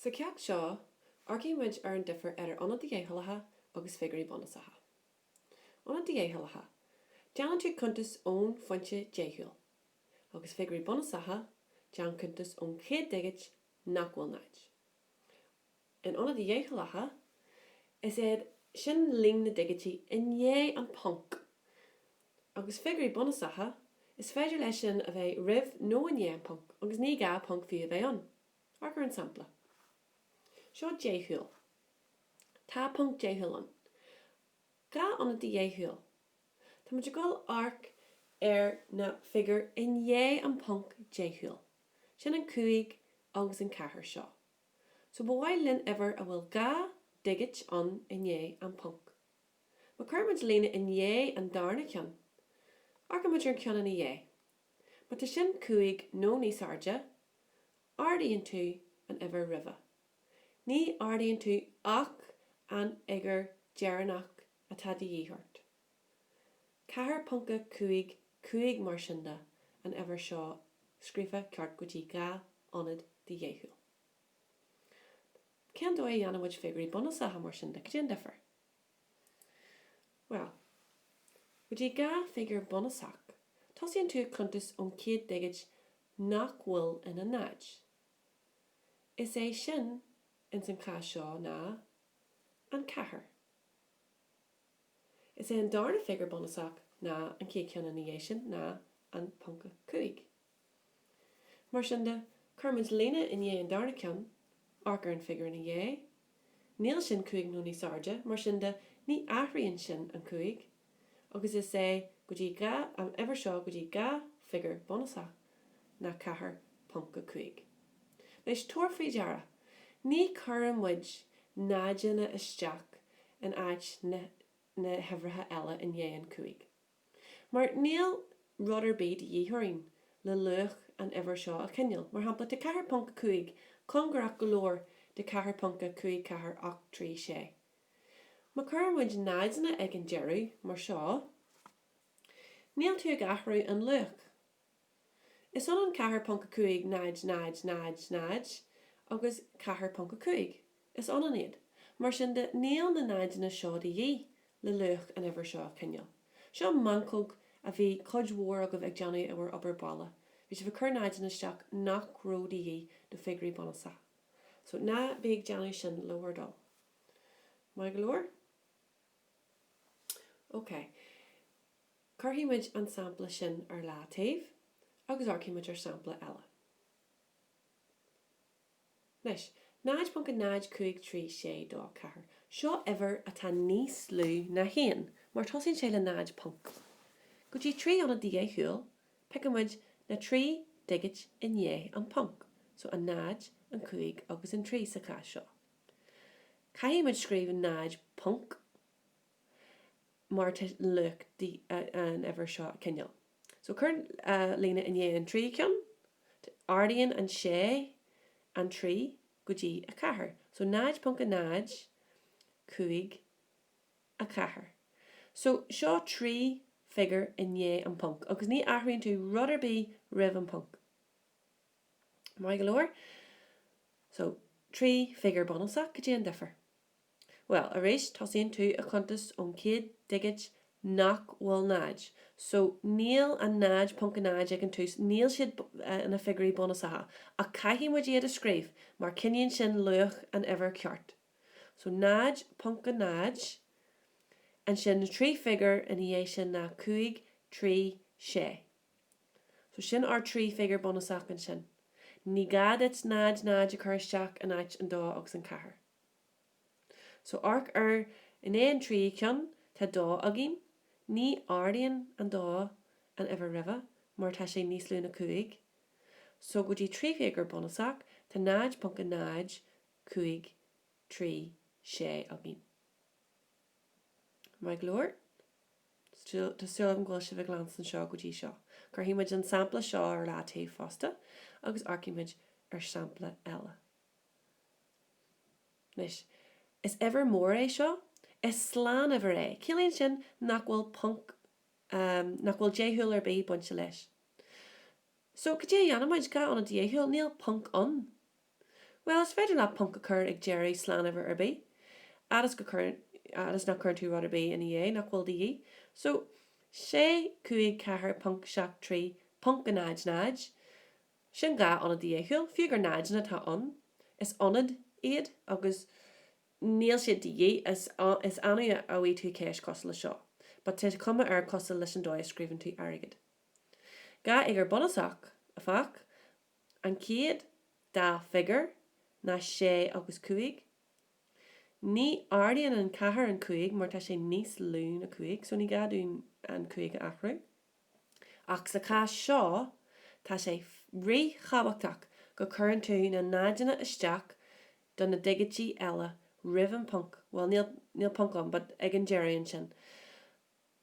Sa ceacht seo, arcíimiid ar an differ anna dheachúlacha agus figurí bunu sacha. Anna dheachúlacha, deanan tú cuntas ón fointe dheachúil, agus figurí bunu sacha, deanan cuntas ón chéad digit nach bhfuil naid. In anna dheachúlacha, is sin líng na digití inné an punk. Agus figurí bunu sacha, is féidir leis sin a bheith ribh nó inné an punk, agus ní ga punk fi a bheith an. Arcar an sampla. Seo dheachúil. Tá punk dheachúil an. Ga anna dheachúil. Tá muid gáil arc na figur inné an punk dheachúil. Sin an cúig agus an cahar seo. So bhhail linn ever a bhfuil ga digit an inné an punk. Ma chuirmuid lína inné an darna cean. Arca muid ar cean an inné. Ma tá sin cúig nó níos airde, ardaíonn tú an ever riva. Ní ardaíonn tú ach an igur dearnach atá dhíthart. Cahar punca cúig mar sinda an ever seo scrífa ceart go dtí ga anad dheachúil. Cean dó é dhéanamid figurí bunu sacha mar sinda, go dtí differ? Well, go dtí ga figur bunu sach, tosíonn tú cuntas ón chéad digit nach bhfuil ina naid. Is é sin in san cá seo ná an cahar. Is é an darna figur bunu sach ná an cé cean an inné sin ná an punca cúig. Mar sinda, chuirmuid lína inné an darna cean, arcar an figur an inné, níl sin cúig nó níos airde, mar sinda ní athraíonn sin an cúig, agus is é go dtí ga an ever seo go dtí ga figur bunu sach ná cahar punca cúig. Leis tuair faoi deara, ní chuir muid náideanna isteach an áit na hebhratha eile inné an cúig. Mar níl rudidir bíd dhíthúirín le luach an ever seo a cinneal, mar hampla de cahar punca cúig congrach golóir de cahar punca cúig cahar 8 3 6. Ma chuir muid náideanna ag an dearú mar seo, níl tú ag athrú an luach. Is an cahar punca cúig náid, agus cahar punca cúig. Is an iad, mar sin de níl na náideanna seo de dhí le luach an ever seo cinneal. Seo mancóg a bhí codhmhór agah ag deanú a bhar obair balla. Bhí sé bh chur náideanna isteach nach ró de dhí do figurí bunu sacha. So ná bhíag deanú sin leabhar dal. Má go leor? Ok. Curthaímuid an sampla sin ar lá taobh, agus arcímuid ar sampla eile. Leis, náid punca náid cúig 3 6 2 4. Seo ever atá níos lú na haon, mar tosíonn sé le náid punk. Go dtí 3 anna dheachúil, picamid na 3 digit inné an punk, so an náid, an cúig agus an 3 sa cá seo. Caithimid scríomh náid punk, mar te luach an ever seo cinneal. So chur lína inné an 3 cean, ardaíonn an 6 an 3 go dtí a cahar. So náid punca náid, cúig a cahar. So seo 3 figur inné an punk, agus ní athraíonn tú rudidir bí ribh an punk. Má go leor? So 3 figur bunu sach go dtí an differ. Well, arís tosíonn tú a cuntas ón chéad digit nach bhfuil naid. So níl an náid punca náid ag an tús, níl siad ina figurí bunu sacha. A caithimid iad a scríomh, mar cineann sin luach an ever ceart. So náid punca náid, an sin na 3 figur in dhé sin na cúig 3 6. So sin ar 3 figur bunu sach an sin. Ní gad it náid a chur isteach an áit an dá agus an cahar. So arc ar in éon 3 cean tá dá agin, ní ardaíonn an dá an ever riva, mar tá sé níos lú na cúig. So go dtí 3 figur bunu sach, tá náid punca náid cúig 3 6 agin. Má go leor? Tá still an gcuil si bh glans an seo go dtí seo. Curthaímuid an sampla seo ar lá taobh fásta, agus arcímuid ar sampla eile. Leis, is ever mór é seo? Is slán ever é. Cilíonn sin nach bhfuil punk, nach bhfuil dheachúil ar bé buinte leis. So go dtí dhéanamid ga anna dheachúil níl punk an. Well, is féidir le punk a chur ag Jerry slán ever ar bí. Adas na chur tú rud ar bí in é nach bhfuil dí. So, sé cuaig cethir punk seach trí punk a náid. Sin ga an a dhéisiúil, fiúgur náid na tá an. Is anad iad agus níl sé dí is anu a bhí tú céis cos le seo. But te cuma ar cos leis an dóid scríbann tú airgid. Ga ag ar bonasach a fach an céad dá figur na sé agus cuaig. Ní ardaíonn an cethir an cuaig mar tá sé níos lún a cuaig, so ní gadún an cuaig a achrú. Ach sa cá seo tá sé rí chabachtach go churann tú na náideanna isteach don na digatí eile rih an punk. Well, níl punk an, but ag an Jerry an sin.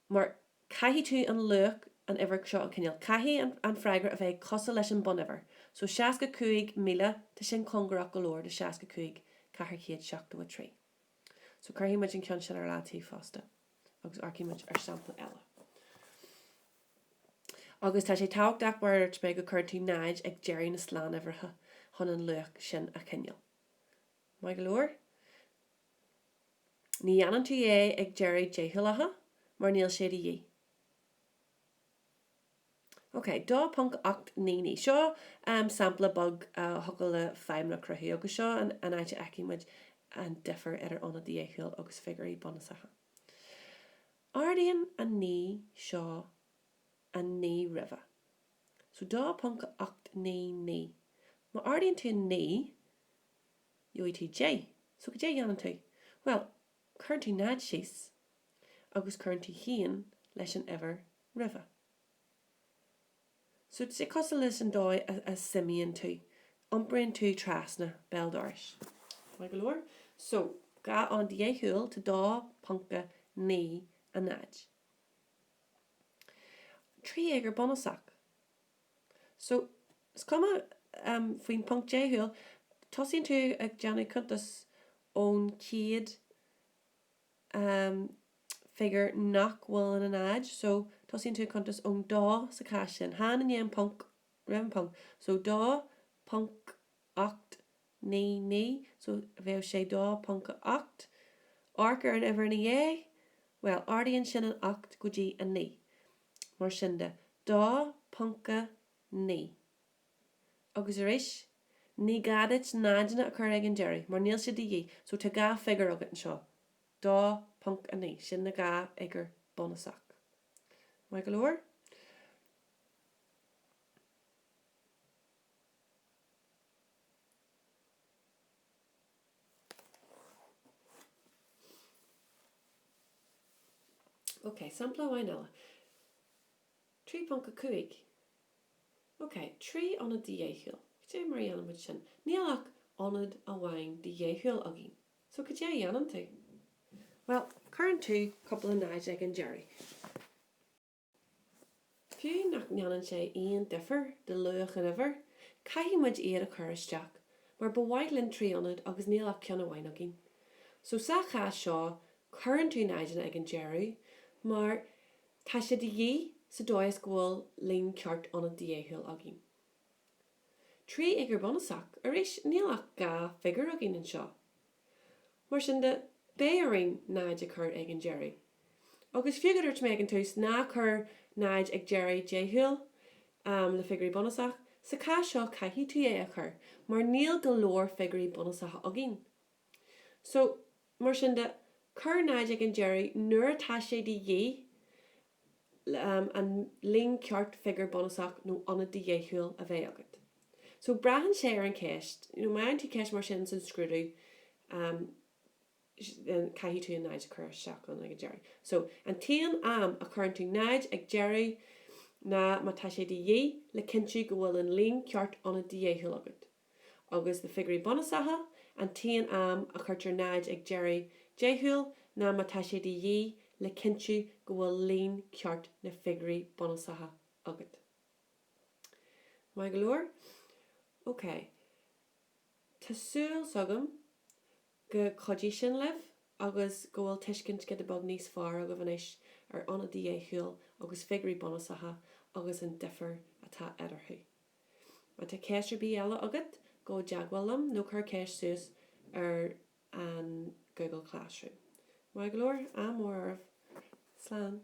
Mar caihí tú an luach an iver seo an cinneal. Caihí an freigra a bheith cosa leis an bon iver. So 65 míle tá sin congrach go leor de 65 caithear céad seachta trí. So chuirhí muid an ceann sin ar látí fásta. Agus arcí muid ar sampla eile. Agus tá sé táhachtach bairt be go chuir tú náid ag Jerry na slán ivertha chun an luach sin a cinneal. Mai go leor? Ní ann tú é ag Jerry dheachúlacha, mar níl sé dí. Ok, dá punk 8 ní. Seo sampla bug thucail le feimna cruthaí agus seo an áite aici an differ ar anna dhéisiúil agus figurí bonasacha. Ardaíonn a ní seo a ní riva. So dá punk 8 ní. Má ardaíonn tú ní, dúi tú J. So go J ann tú. Well, chuirn tú náid síos agus chuirn tú híon leis an ever riva. So sé cosa leis an dóid a simíonn tú. Umbríonn tú trasna beldáris. Mai go leor? So, ga an dhéisiúil tá dá punca ní a náid. Trí éigear bonasach. So, is cuma faoin punk dhéisiúil, tosíonn tú ag deanna cuntas ón céad figure nach bhfuil in an náid. So, tosíonn tú cuntas ón dá sa cais sin. Hána níon punk, rim punk. So, dá punk 8 ní. So, bheith sé dá punk 8. Arcar an ever ní é. Well, ardaíonn sin an 8 go dtí a ní. Mar sin de dá punca ní. Agus aris, ní gadit náideanna a chur ag an Jerry, mar níl sé dí. So, tá gá figur agat an seo. Dá punk a ní. Sin na gá éigear bonasach. Mai go leor? Ok, sampla bhain eile. 3 punca cuaig. Ok, 3 anna dhéisiúil. Sé mar dhéanam muid sin. Níl ach anad a bhain dhéisiúil agin. So go dé dhéanam tú? Well, chuirn tú couple of náid ag an Jerry. Fiú nach neanann sé aon differ de luach an ever, caihí muid iad a chur isteach, mar bhhaidlinn trí anad agus níl ach ceanna bhain agin. So sa cha seo, chuirn tú náideanna ag an Jerry, mar tá sé dí sa dóis gháil líon ceart anna dhéisiúil agin. Trí éigear bonasach, aris níl ach gá figur agin an seo. Mar sin de béaring náid a chur ag an Jerry. Agus fiúgadirt mé an tús ná chur náid ag Jerry dhéisiúil le figurí bonasach, sa cá seo caithí tú é a chur, mar níl go leor figurí bonasach agin. So, mar sin de chur náid ag an Jerry nuair tá sé dí an líon ceart figur bonasach nó anna dhéisiúil a bheith agat. So brahan sé ar an ceist, main tú ceist mar sin san scrúdú caihí tú an náid a chur seach an ag Jerry. So, an tíon a chuirn tú náid ag Jerry na má tá sé dí le cinú go bhfuil an líon ceart anna dhéisiúil agat. Agus na figurí bonasacha, an tíon a chuirtear náid ag Jerry dhéisiúil na má tá sé dí le cinú go bhfuil líon ceart na figurí bonasacha agat. Mai go leor? Ok. Tásúil sagam go chodí sin leh agus go bhfuil tuiscint go bag níos fearr a go bhanis ar anna dhéisiúil agus figurí bonasacha agus an differ atá idirthú. Má tá céisir bí eile agat go jagwalum no cur cash sus an Google Classroom. Mar glór am more of Slán.